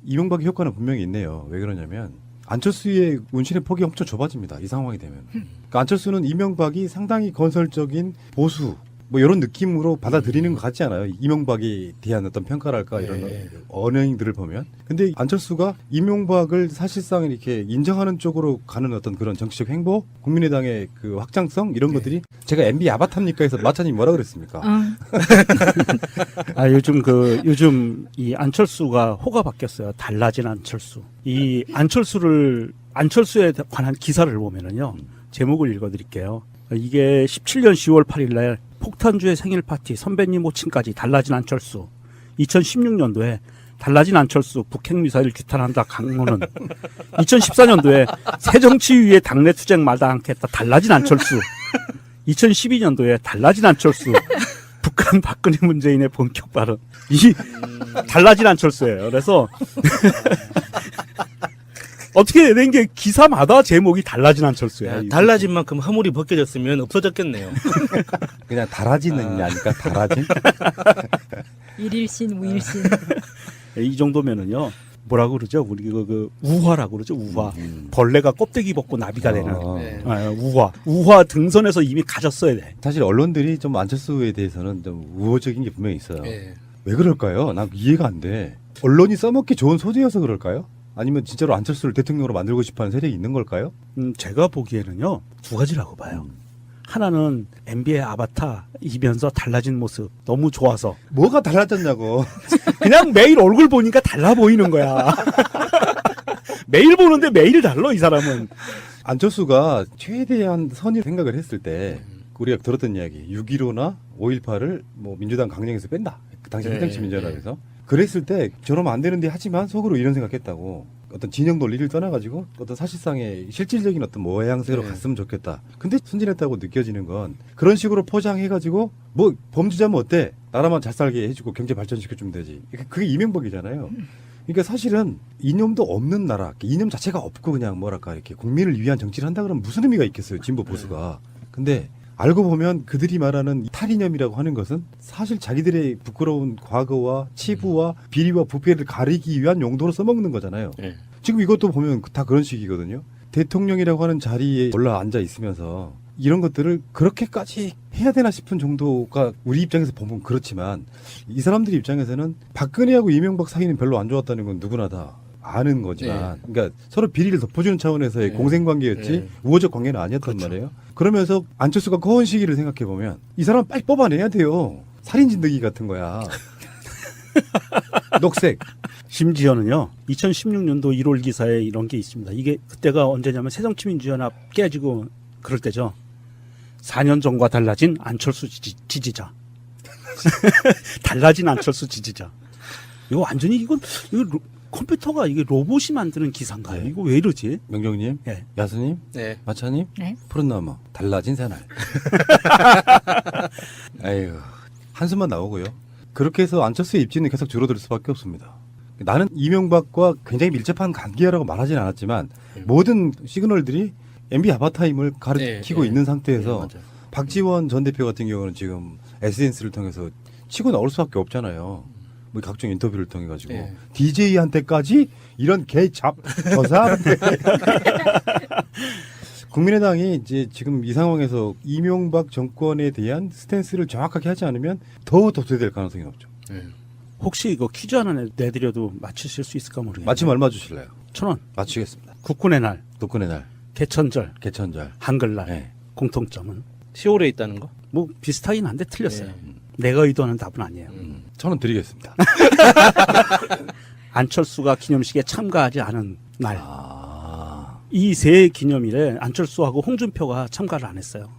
이명박의 효과는 분명히 있네요. 왜 그러냐면 안철수의 운신의 폭이 엄청 좁아집니다. 이 상황이 되면. 그러니까 안철수는 이명박이 상당히 건설적인 보수 뭐 이런 느낌으로 받아들이는 것 같지 않아요? 이명박에 대한 어떤 평가랄까 이런 언행들을 보면. 근데 안철수가 이명박을 사실상 이렇게 인정하는 쪽으로 가는 어떤 그런 정치적 행보, 국민의당의 그 확장성 이런 것들이 제가 MB 아바타입니까 해서 마차님 뭐라 그랬습니까? 요즘 이 안철수가 호가 바뀌었어요. 달라진 안철수. 이 안철수에 관한 기사를 보면은요. 제목을 읽어드릴게요. 이게 17년 10월 8일 날 폭탄주의 생일 파티 선배님 모친까지 달라진 안철수. 2016년도에 달라진 안철수 북핵미사일 규탄한다 강론은 2014년도에 새정치위에 당내 투쟁 마다않겠다 달라진 안철수. 2012년도에 달라진 안철수 북한 박근혜 문재인의 본격 발언. 이 달라진 안철수예요. 그래서 어떻게 된 게 기사마다 제목이 달라진 안철수야. 달라진 만큼 허물이 벗겨졌으면 없어졌겠네요. 그냥 달아지는 게 아닐까? 달아진? 일일신, 우일신. 이 정도면은요. 뭐라고 그러죠? 우리 그 우화라고 그러죠. 우화. 벌레가 껍데기 벗고 나비가 되는 우화. 우화 등선에서 이미 가졌어야 돼. 사실 언론들이 좀 안철수에 대해서는 좀 우호적인 게 분명히 있어요. 네. 왜 그럴까요? 난 이해가 안 돼. 언론이 써먹기 좋은 소재여서 그럴까요? 아니면 진짜로 안철수를 대통령으로 만들고 싶어하는 세력이 있는 걸까요? 제가 보기에는요. 두 가지라고 봐요. 하나는 MB의 아바타이면서 달라진 모습 너무 좋아서 뭐가 달라졌냐고. 그냥 매일 얼굴 보니까 달라 보이는 거야. 매일 보는데 매일 달라 이 사람은. 안철수가 최대한 선의 생각을 했을 때 우리가 들었던 이야기 6.15나 5.18을 뭐 민주당 강령에서 뺀다. 그 당시 새정치민주연합에서. 그랬을 때 저러면 안 되는데 하지만 속으로 이런 생각했다고. 어떤 진영 논리를 떠나가지고 어떤 사실상의 실질적인 어떤 모양새로 갔으면 좋겠다. 근데 순진했다고 느껴지는 건 그런 식으로 포장해가지고 뭐 범죄자면 어때? 나라만 잘 살게 해주고 경제 발전시켜주면 되지. 그게 이명박이잖아요. 그러니까 사실은 이념도 없는 나라, 이념 자체가 없고 그냥 뭐랄까 이렇게 국민을 위한 정치를 한다 그러면 무슨 의미가 있겠어요, 진보 보수가. 근데 알고 보면 그들이 말하는 탈이념이라고 하는 것은 사실 자기들의 부끄러운 과거와 치부와 비리와 부패를 가리기 위한 용도로 써먹는 거잖아요. 지금 이것도 보면 다 그런 식이거든요. 대통령이라고 하는 자리에 올라 앉아 있으면서 이런 것들을 그렇게까지 해야 되나 싶은 정도가 우리 입장에서 보면 그렇지만 이 사람들 입장에서는 박근혜하고 이명박 사이는 별로 안 좋았다는 건 누구나 다 아는 거지만 그러니까 서로 비리를 덮어주는 차원에서의 공생관계였지 우호적 관계는 아니었단 말이에요. 그러면서 안철수가 거운 시기를 생각해보면 이 사람 빨리 뽑아내야 돼요. 살인진드기 같은 거야. 녹색. 심지어는요. 2016년도 1월 기사에 이런 게 있습니다. 이게 그때가 언제냐면 새정치민주연합 깨지고 그럴 때죠. 4년 전과 달라진 안철수 지지자. 달라진 안철수 지지자. 이거 완전히 이거 컴퓨터가 이게 로봇이 만드는 기사인가요? 이거 왜 이러지? 명정님, 야수님, 마차님, 푸른 나무, 달라진 새날. 아유, 한숨만 나오고요. 그렇게 해서 안철수의 입지는 계속 줄어들 수밖에 없습니다. 나는 이명박과 굉장히 밀접한 관계라고 말하진 않았지만 모든 시그널들이 MB 아바타임을 가리키고 있는 상태에서 박지원 전 대표 같은 경우는 지금 SNS를 통해서 치고 나올 수밖에 없잖아요. 뭐 각종 인터뷰를 통해 가지고 DJ한테까지 이런 저사한테 국민의당이 이제 지금 이 상황에서 이명박 정권에 대한 스탠스를 정확하게 하지 않으면 더 도태될 가능성이 높죠. 혹시 이거 퀴즈 하나 내드려도 맞추실 수 있을까 모르겠네요. 맞히면 얼마 주실래요? 1,000원. 맞추겠습니다. 국군의 날, 국군의 날, 개천절, 한글날. 공통점은 10월에 있다는 거? 뭐 비슷하긴 한데 틀렸어요. 내가 의도하는 답은 아니에요. 1,000원 드리겠습니다. 안철수가 기념식에 참가하지 않은 날. 이 세 기념일에 안철수하고 홍준표가 참가를 안 했어요.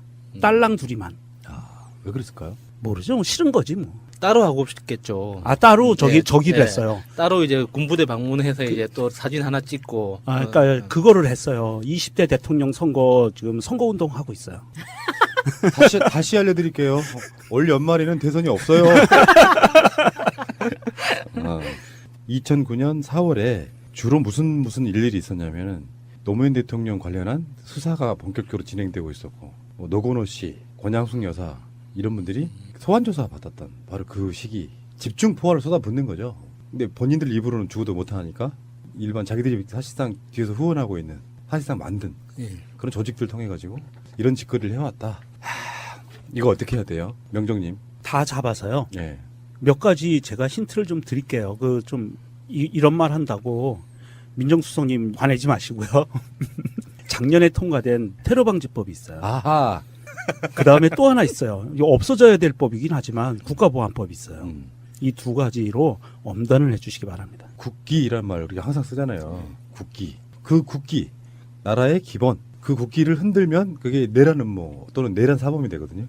딸랑 둘이만. 왜 그랬을까요? 모르죠. 싫은 거지 뭐. 따로 하고 싶겠죠. 따로 저기를 했어요. 따로 이제 군부대 방문해서 이제 또 사진 하나 찍고. 그러니까 그거를 했어요. 20대 대통령 선거 지금 선거운동 하고 있어요. 다시 알려드릴게요. 올 연말에는 대선이 없어요. 2009년 4월에 주로 무슨 일일이 있었냐면은 노무현 대통령 관련한 수사가 본격적으로 진행되고 있었고 뭐 노건호 씨, 권양숙 여사 이런 분들이 소환 조사 받았던 바로 그 시기 집중 포화를 쏟아붓는 거죠. 근데 본인들 입으로는 죽어도 못하니까 일반 자기들이 사실상 뒤에서 후원하고 있는 사실상 만든 예. 그런 조직들 통해 가지고 이런 짓거리를 해왔다. 이거 어떻게 해야 돼요, 명정님? 다 잡아서요. 예. 몇 가지 제가 힌트를 좀 드릴게요. 그 좀 이런 말 한다고 민정수석님 화내지 마시고요. 작년에 통과된 테러방지법이 있어요. 아하. 그 다음에 또 하나 있어요. 이거 없어져야 될 법이긴 하지만 국가보안법이 있어요. 이 두 가지로 엄단을 해주시기 바랍니다. 국기란 말 우리가 항상 쓰잖아요. 국기. 그 국기, 나라의 기본. 그 국기를 흔들면 그게 내란 음모 또는 내란 사범이 되거든요.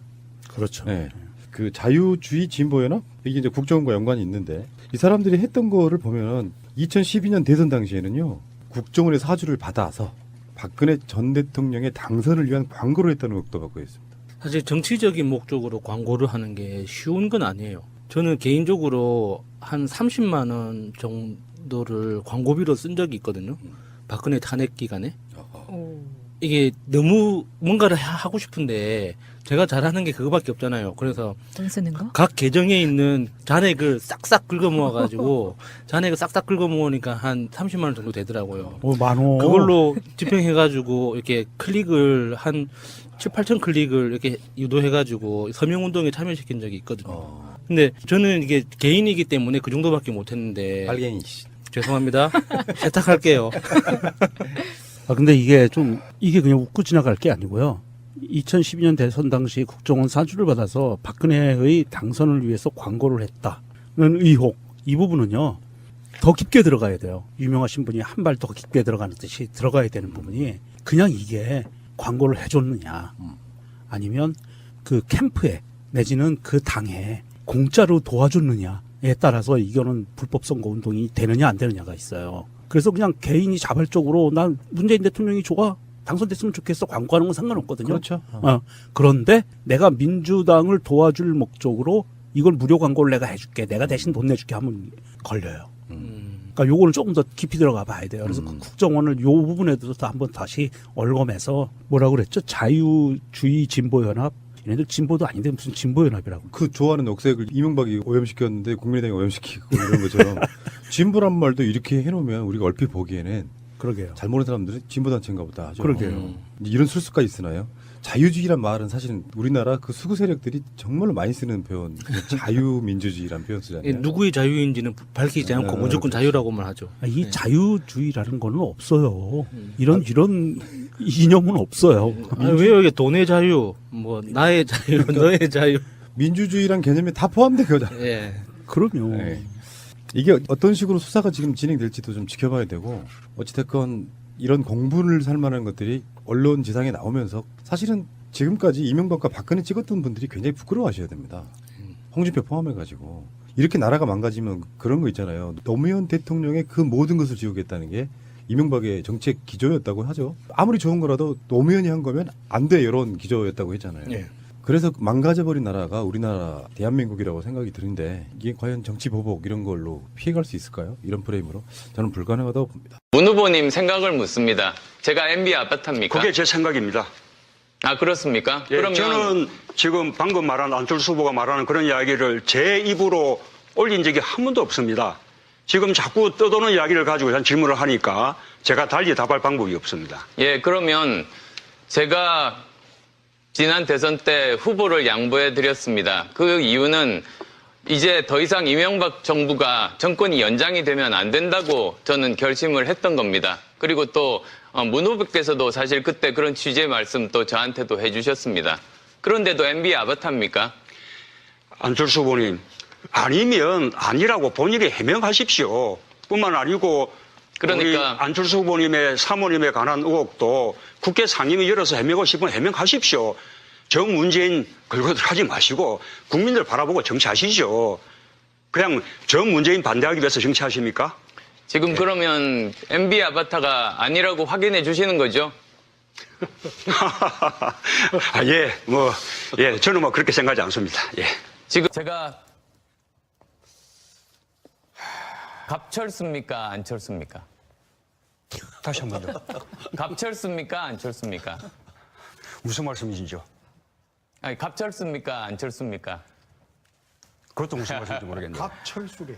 그렇죠. 네. 그 자유주의 진보연합 이게 이제 국정원과 연관이 있는데 이 사람들이 했던 거를 보면 2012년 대선 당시에는요 국정원의 사주를 받아서 박근혜 전 대통령의 당선을 위한 광고를 했다는 것도 받고 있습니다. 사실 정치적인 목적으로 광고를 하는 게 쉬운 건 아니에요. 저는 개인적으로 한 30만 원 정도를 광고비로 쓴 적이 있거든요. 박근혜 탄핵 기간에. 이게 너무 뭔가를 하고 싶은데 제가 잘하는 게 그거밖에 없잖아요. 그래서 돈 쓰는 거? 각 계정에 있는 잔액을 싹싹 긁어 모아가지고 잔액을 싹싹 긁어 모으니까 한 30만 원 정도 되더라고요. 많어. 그걸로 집행해가지고 이렇게 클릭을 한 7, 8천 클릭을 이렇게 유도해가지고 서명운동에 참여시킨 적이 있거든요. 근데 저는 이게 개인이기 때문에 그 정도밖에 못했는데 빨갱이 씨. 죄송합니다. 세탁할게요. 근데 이게 그냥 웃고 지나갈 게 아니고요. 2012년 대선 당시 국정원 사주를 받아서 박근혜의 당선을 위해서 광고를 했다는 의혹. 이 부분은요. 더 깊게 들어가야 돼요. 유명하신 분이 한 발 더 깊게 들어가는 듯이 들어가야 되는 부분이 그냥 이게 광고를 해줬느냐 아니면 그 캠프에 내지는 그 당에 공짜로 도와줬느냐에 따라서 이거는 불법 선거 운동이 되느냐 안 되느냐가 있어요. 그래서 그냥 개인이 자발적으로 난 문재인 대통령이 좋아 당선됐으면 좋겠어 광고하는 건 상관없거든요. 그렇죠. 그런데 내가 민주당을 도와줄 목적으로 이걸 무료 광고를 내가 해줄게 내가 대신 돈 내줄게 하면 걸려요. 그러니까 요거는 조금 더 깊이 들어가 봐야 돼요. 그래서 그 국정원을 요 부분에 대해서 한번 다시 얼검해서 뭐라고 그랬죠? 자유주의 진보연합. 얘네들 진보도 아닌데 무슨 진보연합이라고. 그 좋아하는 녹색을 이명박이 오염시켰는데 국민의당이 오염시키고 이런 것처럼 진보란 말도 이렇게 해놓으면 우리가 얼핏 보기에는 그러게요. 잘 모르는 사람들은 진보단체인가 보다 하죠. 그러게요. 이런 술수가 있으나요? 자유주의란 말은 사실은 우리나라 그 수구 세력들이 정말로 많이 쓰는 표현, 자유민주주의란 표현 쓰잖아요. 누구의 자유인지는 밝히지 않고 무조건 자유라고만 하죠. 이 자유주의라는 거는 없어요. 이런 이념은 없어요. 왜 여기 돈의 자유, 뭐 나의 자유, 너의 자유. 민주주의란 개념이 다 포함된 거잖아요. 예. 그럼요. 네. 이게 어떤 식으로 수사가 지금 진행될지도 좀 지켜봐야 되고 어찌됐건 이런 공분을 살 만한 것들이 언론 지상에 나오면서 사실은 지금까지 이명박과 박근혜 찍었던 분들이 굉장히 부끄러워하셔야 됩니다. 홍준표 포함해가지고 이렇게 나라가 망가지면 그런 거 있잖아요. 노무현 대통령의 그 모든 것을 지우겠다는 게 이명박의 정책 기조였다고 하죠. 아무리 좋은 거라도 노무현이 한 거면 안 돼 이런 기조였다고 했잖아요. 예. 그래서 망가져버린 나라가 우리나라 대한민국이라고 생각이 드는데 이게 과연 정치 보복 이런 걸로 피해갈 수 있을까요? 이런 프레임으로 저는 불가능하다고 봅니다. 문 후보님 생각을 묻습니다. 제가 MB 아파트입니까? 그게 제 생각입니다. 아 그렇습니까? 예, 그러면 저는 지금 방금 말한 안철수 후보가 말하는 그런 이야기를 제 입으로 올린 적이 한 번도 없습니다. 지금 자꾸 떠도는 이야기를 가지고 질문을 하니까 제가 달리 답할 방법이 없습니다. 예 그러면 제가 지난 대선 때 후보를 양보해 드렸습니다. 그 이유는 이제 더 이상 이명박 정부가 정권이 연장이 되면 안 된다고 저는 결심을 했던 겁니다. 그리고 또 문 후보께서도 사실 그때 그런 취지의 말씀 또 저한테도 해주셨습니다. 그런데도 MB 아바타입니까? 안철수 후보님, 아니면 아니라고 본인이 해명하십시오. 뿐만 아니고 우리 그러니까 안철수 후보님의 사모님에 관한 의혹도 국회 상임위 열어서 해명하고 싶으면 해명하십시오. 정 문재인 걸고 하지 마시고 국민들 바라보고 정치하시죠. 그냥 정 문재인 반대하기 위해서 정치하십니까? 지금 그러면 MB 아바타가 아니라고 확인해 주시는 거죠? 아, 저는 뭐 그렇게 생각하지 않습니다. 예. 지금 제가 갑철수입니까? 안철수입니까? 다시 한 번요. 갑철수입니까? 안철수입니까? 무슨 말씀이시죠? 아니, 갑철수입니까? 안철수입니까? 그것도 무슨 말씀인지 모르겠네요. 갑철수래.